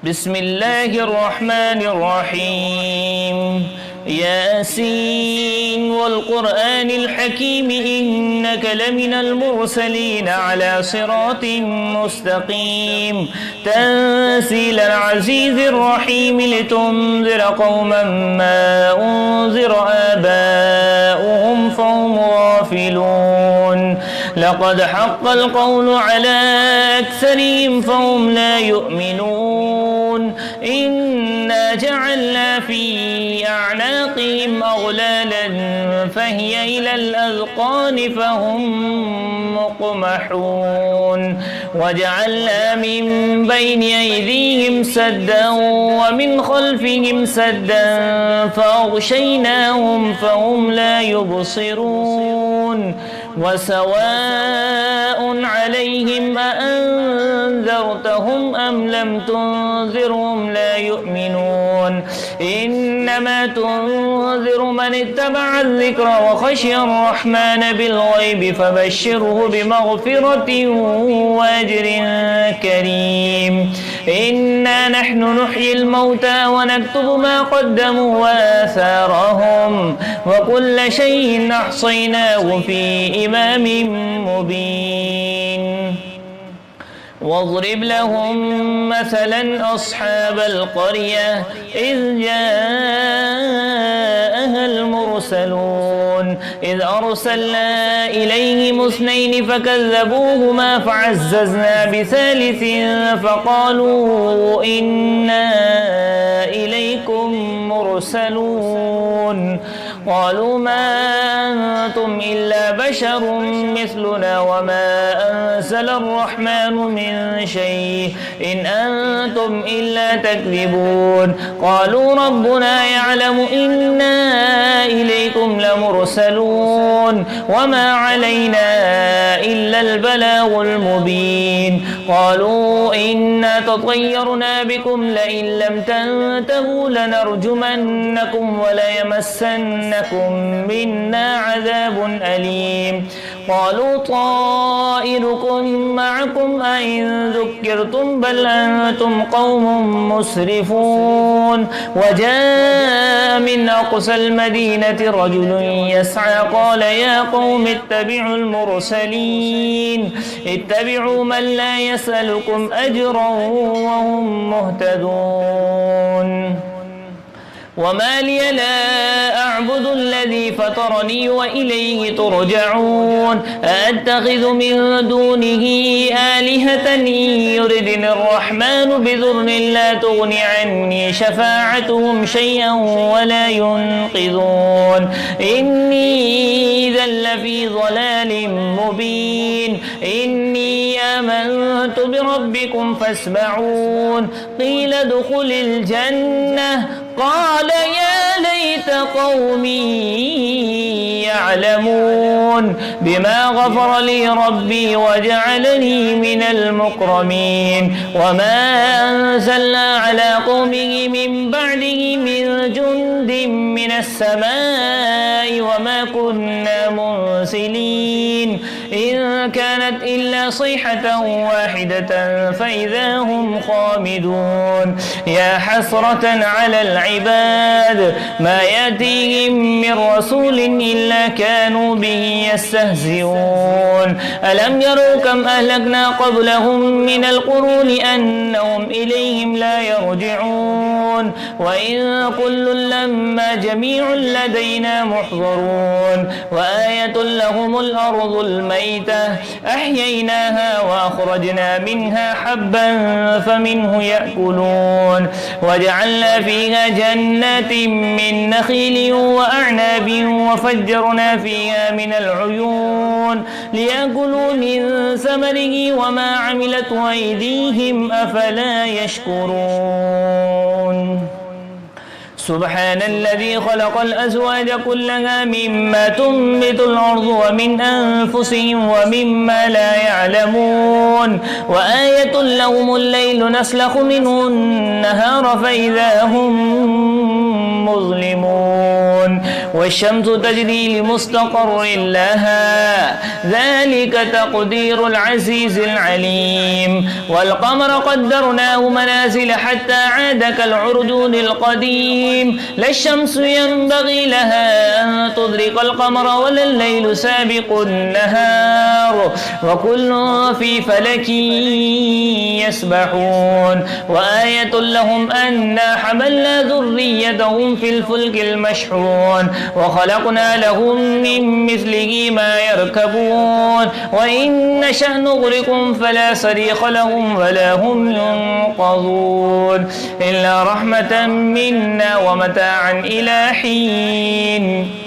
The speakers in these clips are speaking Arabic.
بسم الله الرحمن الرحيم. ياسين والقرآن الحكيم إنك لمن المرسلين على صراط مستقيم تنزيل العزيز الرحيم لتنذر قوما ما أنذر آباؤهم فهم غافلون. لقد حق القول على أكثرهم فهم لا يؤمنون. إنا جعلنا في أعناقهم أغلالا فهي إلى الأذقان فهم مقمحون. وجعلنا من بين أيديهم سدا ومن خلفهم سدا فأغشيناهم فهم لا يبصرون. وسواء عليهم أأنذرتهم أم لم تنذرهم لا يؤمنون. إنما تنذر من اتبع الذكر وخشي الرحمن بالغيب فبشره بمغفرة وأجر كريم. إنا نحن نحيي الموتى ونكتب ما قدموا وآثارهم وكل شيء أحصيناه في إمام مبين. واضرب لهم مثلا أصحاب القرية إذ جاءها المرسلون إذ أرسلنا إليهم اثنين فكذبوهما فعززنا بثالث فقالوا إنا إليكم مرسلون. قالوا ما أنتم إلا بشر مثلنا وما أنزل الرحمن من شيء إن أنتم إلا تكذبون. قالوا ربنا يعلم إنا إليكم لمرسلون وما علينا إلا البلاغ المبين. قالوا إنا تطيرنا بكم لئن لم تنتهوا لنرجمنكم وليمسنكم منا عذاب أليم. قالوا طائركم معكم أئن ذكرتم بل أنتم قوم مسرفون. وجاء من أقصى المدينة رجل يسعى قال يا قوم اتبعوا المرسلين اتبعوا من لا يسألكم أجرا وهم مهتدون. وما لي لا أعبد الذي فطرني وإليه ترجعون. أأتخذ من دونه آلهة إن يردني الرحمن بضر لا تغن عني شفاعتهم شيئا ولا ينقذون. إني إذا لفي ضلال مبين. إني آمنت بربكم فاسمعون. قيل ادخل الجنة قال يا ليت قومي يعلمون بما غفر لي ربي وجعلني من المكرمين. وما أنزلنا على قومه من بعده من جند من السماء وما كنا منزلين إن كانت إلا صيحة واحدة فإذا هم خامدون. يا حسرة على العباد ما يأتيهم من رسول إلا كانوا به يستهزئون. ألم يروا كم أهلكنا قبلهم من القرون أنهم إليهم لا يرجعون. وإن كل لما جميع لدينا محضرون. وآية لهم الأرض الميتة أحييناها وأخرجنا منها حبا فمنه يأكلون. وجعلنا فيها جنات من نخيل وأعناب وفجرنا فيها من العيون ليأكلوا من ثمره وما عملته أيديهم أفلا يشكرون. سبحان الذي خلق الأزواج كلها مما تنبت الأرض ومن أنفسهم ومما لا يعلمون. وآية لهم الليل نسلخ منه النهار فإذا هم مظلمون. والشمس تجري لمستقر لها ذلك تقدير العزيز العليم والقمر قدرناه منازل حتى عاد كالعرجون القديم لا الشمس ينبغي لها أن تدرك القمر ولا الليل سابق النهار وكل في فلك يسبحون وآية لهم أنا حملنا ذريتهم في الفلك المشحون وخلقنا لهم من مثله ما يركبون وإن نشأ نغرقهم فلا صريخ لهم ولا هم ينقذون إلا رحمة منا ومتاعا إلى حين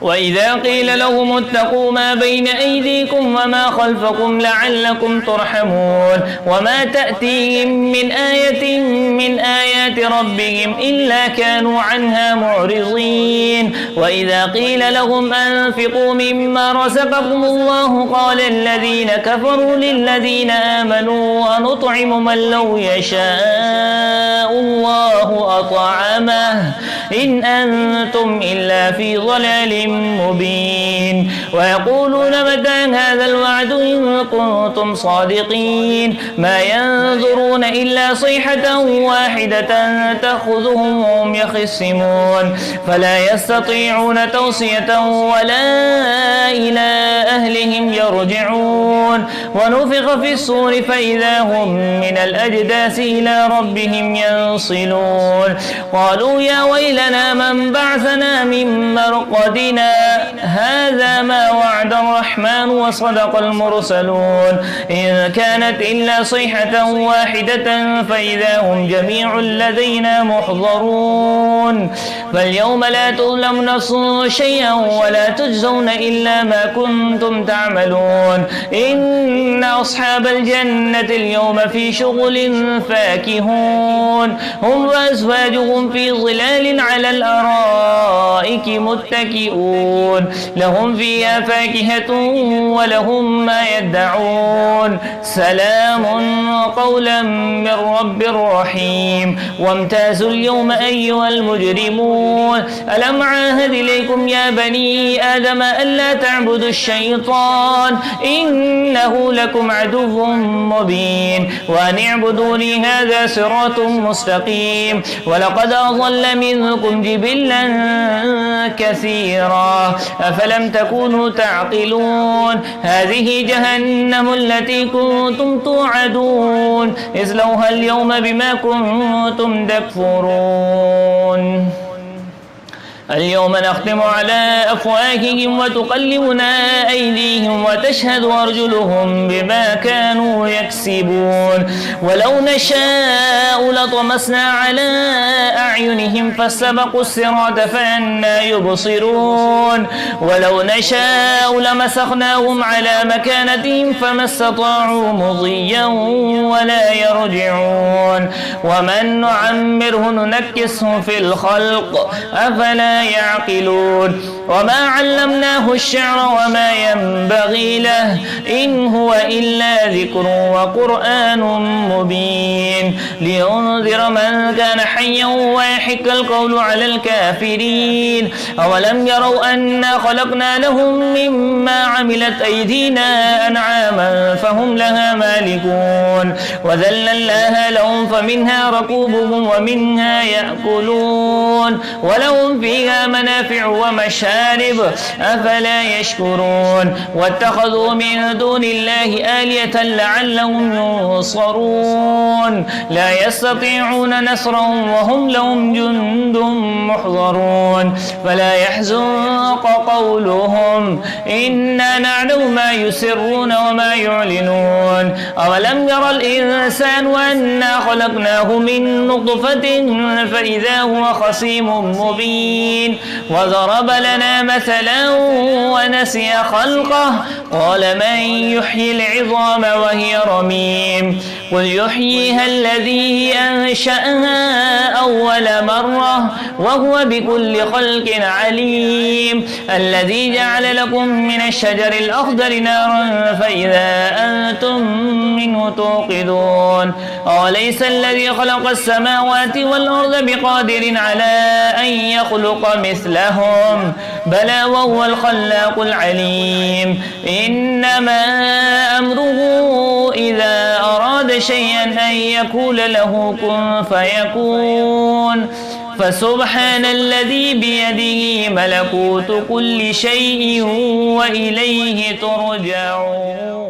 وإذا قيل لهم اتقوا ما بين أيديكم وما خلفكم لعلكم ترحمون وما تأتيهم من آية من آيات ربهم إلا كانوا عنها معرضين وإذا قيل لهم أنفقوا مما رزقكم الله قال الذين كفروا للذين آمنوا أنطعم من لو يشاء الله أطعمه إن أنتم إلا في ضلال مبين ويقولون متى هذا الوعد إن كنتم صادقين ما ينظرون إلا صيحة واحدة تأخذهم وهم يخصمون فلا يستطيعون توصية ولا إلى أهلهم يرجعون ونفخ في الصور فإذا هم من الأجداث إلى ربهم ينصلون قالوا يا ويلنا من بعثنا من مرقدنا هذا ما وعد الرحمن وصدق المرسلون إن كانت إلا صيحة واحدة فإذا هم جميع لدينا محضرون فاليوم لا تظلم نفس شيئا ولا تجزون إلا ما كنتم تعملون إن أصحاب الجنة اليوم في شغل فاكهون هم وأزواجهم في ظلال على الأرائك متكئون لهم فيها فاكهة ولهم ما يدعون سلام قولا من رب رحيم وامتازوا اليوم أيها المجرمون ألم عاهد إليكم يا بني آدم ألا تعبدوا الشيطان إنه لكم عدو مبين وأن اعبدوني هذا صراط مستقيم ولقد أضل منكم جبلا كثيرا أفلم تكونوا تعقلون هذه جهنم التي كنتم توعدون اصلوها اليوم بما كنتم تكفرون اليوم نختم على أفواههم وتكلمنا أيديهم وتشهد أرجلهم بما كانوا يكسبون ولو نشاء لطمسنا على أعينهم فاستبقوا الصراط فأنى يبصرون ولو نشاء لمسخناهم على مكانتهم فما استطاعوا مضيا ولا يرجعون ومن نعمره ننكسه في الخلق أفلا يعقلون وما علمناه الشعر وما ينبغي له إن هو إلا ذكر وقرآن مبين لينذر من كان حيا ويحق القول على الكافرين أولم يروا أنا خلقنا لهم مما عملت أيدينا أنعاما فهم لها مالكون وذللناها لهم فمنها ركوبهم ومنها يأكلون ولهم فيها منافع ومشارب أفلا يشكرون واتخذوا من دون الله آلية لعلهم ينصرون لا يستطيعون نصرهم وهم لهم جند محضرون فلا يحزنك قولهم إنا نعلم ما يسرون وما يعلنون أولم يرى الإنسان أنا خلقناه من نطفة فإذا هو خصيم مبين وضرب لنا مثلا ونسي خلقه قال من يحيي العظام وهي رميم قل يحييها الذي أنشأها أول مرة وهو بكل خلق عليم الذي جعل لكم من الشجر الأخضر نارا فإذا أنتم منه توقدون أوليس الذي خلق السماوات والأرض بقادر على أن يخلق مثلهم بلى وهو الخلاق العليم إنما أمره إذا أراد شيئا أن يقول له كن فيكون فسبحان الذي بيده ملكوت كل شيء وإليه ترجعون.